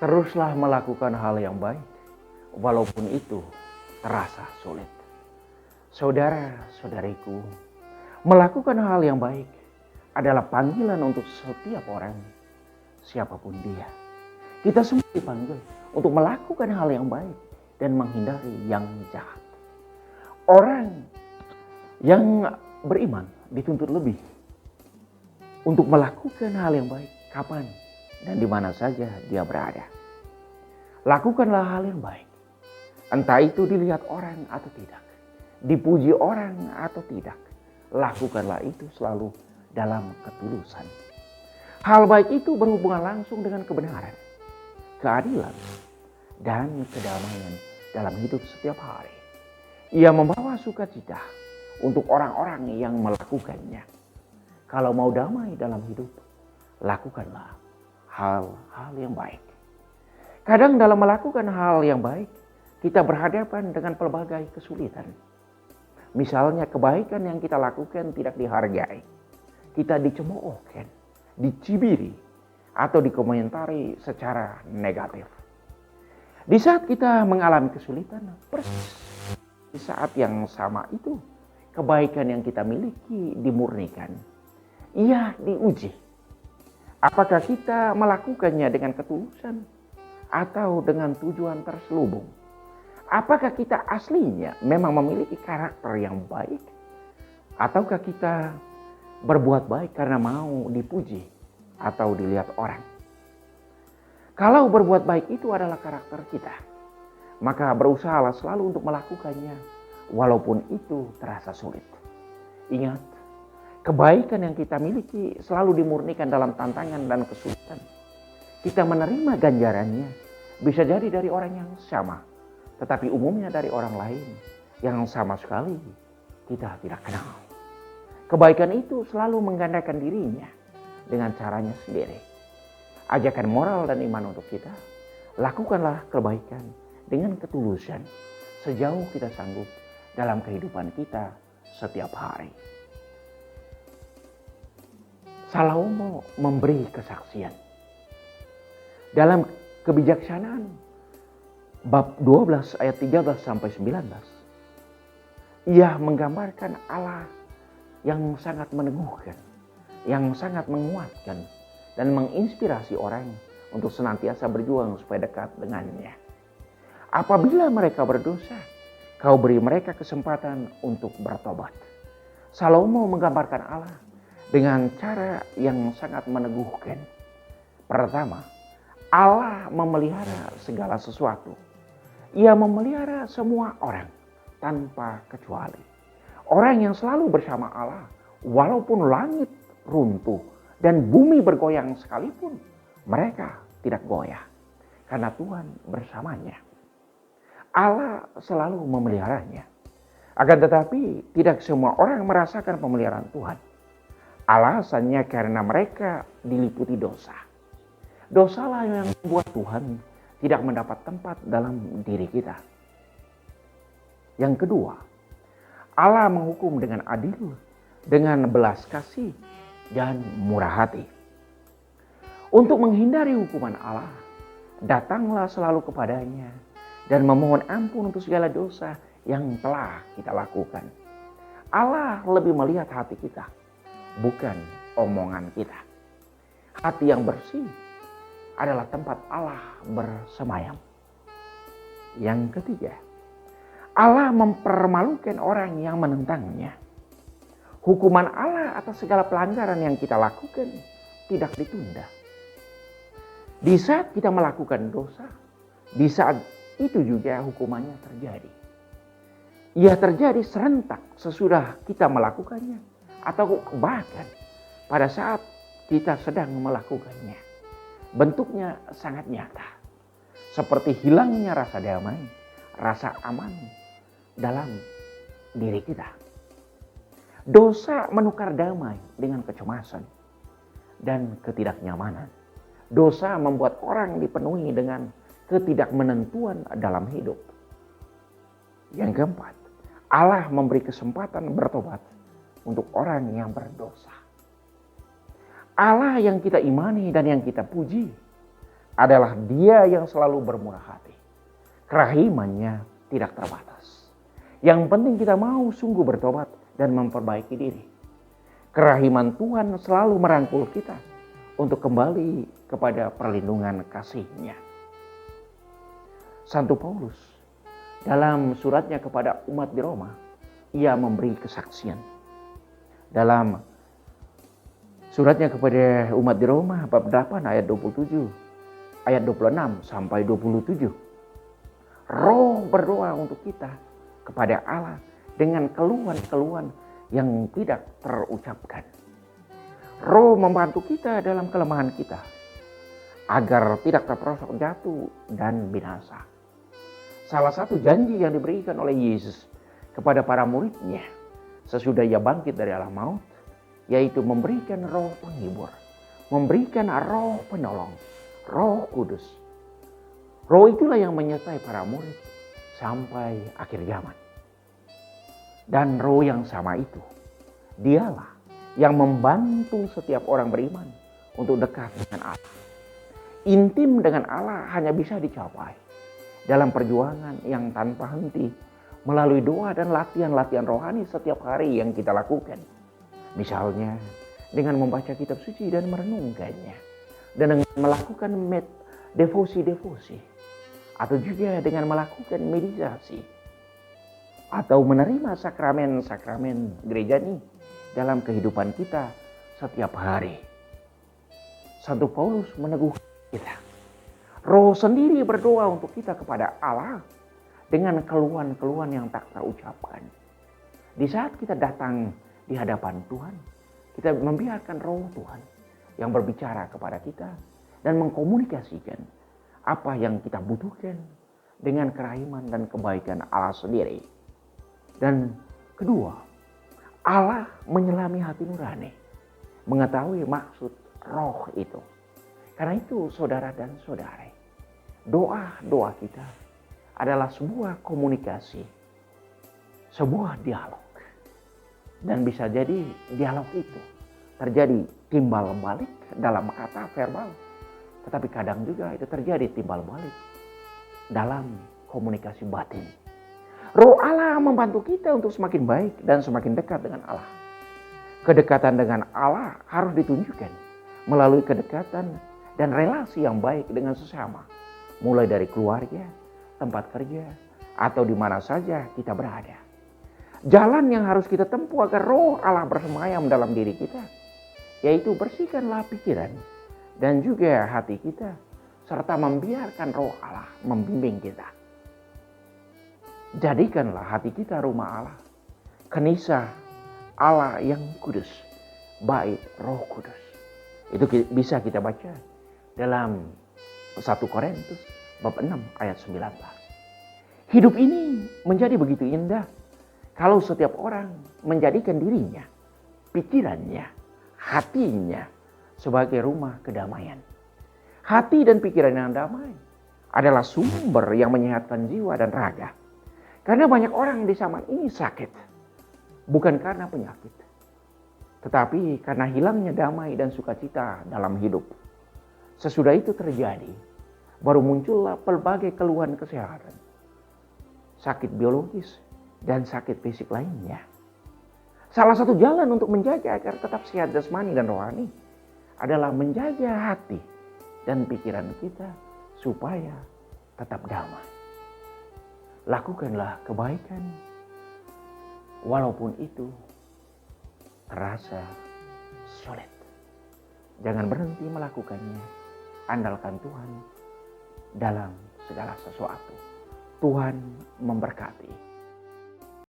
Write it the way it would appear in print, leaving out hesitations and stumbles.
Teruslah melakukan hal yang baik, walaupun itu terasa sulit. Saudara-saudariku, melakukan hal yang baik adalah panggilan untuk setiap orang, siapapun dia. Kita semua dipanggil untuk melakukan hal yang baik dan menghindari yang jahat. Orang yang beriman dituntut lebih untuk melakukan hal yang baik kapan dan di mana saja dia berada. Lakukanlah hal yang baik. Entah itu dilihat orang atau tidak, dipuji orang atau tidak. Lakukanlah itu selalu dalam ketulusan. Hal baik itu berhubungan langsung dengan kebenaran, keadilan, dan kedamaian dalam hidup setiap hari. Ia membawa sukacita untuk orang-orang yang melakukannya. Kalau mau damai dalam hidup, lakukanlah hal-hal yang baik. Kadang dalam melakukan hal yang baik, kita berhadapan dengan pelbagai kesulitan. Misalnya kebaikan yang kita lakukan tidak dihargai. Kita dicemoohkan, dicibiri, atau dikomentari secara negatif. Di saat kita mengalami kesulitan, persis di saat yang sama itu, kebaikan yang kita miliki dimurnikan. Ia diuji. Apakah kita melakukannya dengan ketulusan atau dengan tujuan terselubung? Apakah kita aslinya memang memiliki karakter yang baik? Ataukah kita berbuat baik karena mau dipuji atau dilihat orang? Kalau berbuat baik itu adalah karakter kita, maka berusahalah selalu untuk melakukannya walaupun itu terasa sulit. Ingat, kebaikan yang kita miliki selalu dimurnikan dalam tantangan dan kesulitan. Kita menerima ganjarannya bisa jadi dari orang yang sama, tetapi umumnya dari orang lain yang sama sekali kita tidak kenal. Kebaikan itu selalu menggandakan dirinya dengan caranya sendiri. Ajakan moral dan iman untuk kita, lakukanlah kebaikan dengan ketulusan sejauh kita sanggup dalam kehidupan kita setiap hari. Salomo memberi kesaksian. Dalam Kebijaksanaan bab 12 ayat 13 sampai 19. Ia menggambarkan Allah yang sangat meneguhkan, yang sangat menguatkan dan menginspirasi orang untuk senantiasa berjuang supaya dekat dengannya. Apabila mereka berdosa, kau beri mereka kesempatan untuk bertobat. Salomo menggambarkan Allah dengan cara yang sangat meneguhkan. Pertama, Allah memelihara segala sesuatu. Ia memelihara semua orang tanpa kecuali. Orang yang selalu bersama Allah, walaupun langit runtuh dan bumi bergoyang sekalipun, mereka tidak goyah karena Tuhan bersamanya. Allah selalu memeliharanya. Akan tetapi tidak semua orang merasakan pemeliharaan Tuhan. Alasannya karena mereka diliputi dosa. Dosalah yang membuat Tuhan tidak mendapat tempat dalam diri kita. Yang kedua, Allah menghukum dengan adil, dengan belas kasih dan murah hati. Untuk menghindari hukuman Allah, datanglah selalu kepadanya dan memohon ampun untuk segala dosa yang telah kita lakukan. Allah lebih melihat hati kita, bukan omongan kita. Hati yang bersih adalah tempat Allah bersemayam. Yang ketiga, Allah mempermalukan orang yang menentangnya. Hukuman Allah atas segala pelanggaran yang kita lakukan tidak ditunda. Di saat kita melakukan dosa, di saat itu juga hukumannya terjadi. Ia terjadi serentak sesudah kita melakukannya, atau bahkan pada saat kita sedang melakukannya. Bentuknya sangat nyata, seperti hilangnya rasa damai, rasa aman dalam diri kita. Dosa menukar damai dengan kecemasan dan ketidaknyamanan. Dosa membuat orang dipenuhi dengan ketidakmenentuan dalam hidup. Yang keempat, Allah memberi kesempatan bertobat untuk orang yang berdosa. Allah yang kita imani dan yang kita puji adalah Dia yang selalu bermurah hati. Kerahimannya tidak terbatas. Yang penting kita mau sungguh bertobat dan memperbaiki diri. Kerahiman Tuhan selalu merangkul kita untuk kembali kepada perlindungan kasih-Nya. Santo Paulus dalam suratnya kepada umat di Roma, ia memberi kesaksian. Dalam suratnya kepada umat di Roma bab 8 ayat 27, ayat 26 sampai 27. Roh berdoa untuk kita kepada Allah dengan keluhan-keluhan yang tidak terucapkan. Roh membantu kita dalam kelemahan kita agar tidak terperosok jatuh dan binasa. Salah satu janji yang diberikan oleh Yesus kepada para murid-Nya sesudah Ia bangkit dari alam maut, yaitu memberikan roh penghibur, memberikan roh penolong, Roh Kudus. Roh itulah yang menyertai para murid sampai akhir zaman. Dan roh yang sama itu, Dialah yang membantu setiap orang beriman untuk dekat dengan Allah. Intim dengan Allah hanya bisa dicapai dalam perjuangan yang tanpa henti melalui doa dan latihan-latihan rohani setiap hari yang kita lakukan. Misalnya dengan membaca kitab suci dan merenungkannya, dan dengan melakukan devosi-devosi, atau juga dengan melakukan meditasi, atau menerima sakramen-sakramen gereja ini dalam kehidupan kita setiap hari. Santo Paulus meneguhkan kita. Roh sendiri berdoa untuk kita kepada Allah dengan keluhan-keluhan yang tak terucapkan. Di saat kita datang di hadapan Tuhan, kita membiarkan roh Tuhan yang berbicara kepada kita dan mengkomunikasikan apa yang kita butuhkan dengan kerahiman dan kebaikan Allah sendiri. Dan kedua, Allah menyelami hati nurani, mengetahui maksud roh itu. Karena itu saudara dan saudari, doa-doa kita adalah sebuah komunikasi, sebuah dialog. Dan bisa jadi dialog itu terjadi timbal balik dalam kata verbal. Tetapi kadang juga itu terjadi timbal balik dalam komunikasi batin. Roh Allah membantu kita untuk semakin baik dan semakin dekat dengan Allah. Kedekatan dengan Allah harus ditunjukkan melalui kedekatan dan relasi yang baik dengan sesama. Mulai dari keluarga, tempat kerja, atau di mana saja kita berada. Jalan yang harus kita tempuh agar roh Allah bersemayam dalam diri kita, yaitu bersihkanlah pikiran dan juga hati kita, serta membiarkan roh Allah membimbing kita. Jadikanlah hati kita rumah Allah, kenisah Allah yang kudus, bait Roh Kudus. Itu bisa kita baca dalam 1 Korintus bab 6 ayat 19. Hidup ini menjadi begitu indah kalau setiap orang menjadikan dirinya, pikirannya, hatinya sebagai rumah kedamaian. Hati dan pikiran yang damai adalah sumber yang menyehatkan jiwa dan raga. Karena banyak orang di zaman ini sakit, bukan karena penyakit, tetapi karena hilangnya damai dan sukacita dalam hidup. Sesudah itu terjadi, baru muncullah berbagai keluhan kesehatan, sakit biologis dan sakit fisik lainnya. Salah satu jalan untuk menjaga agar tetap sehat jasmani dan rohani adalah menjaga hati dan pikiran kita supaya tetap damai. Lakukanlah kebaikan walaupun itu terasa sulit. Jangan berhenti melakukannya. Andalkan Tuhan dalam segala sesuatu. Tuhan memberkati.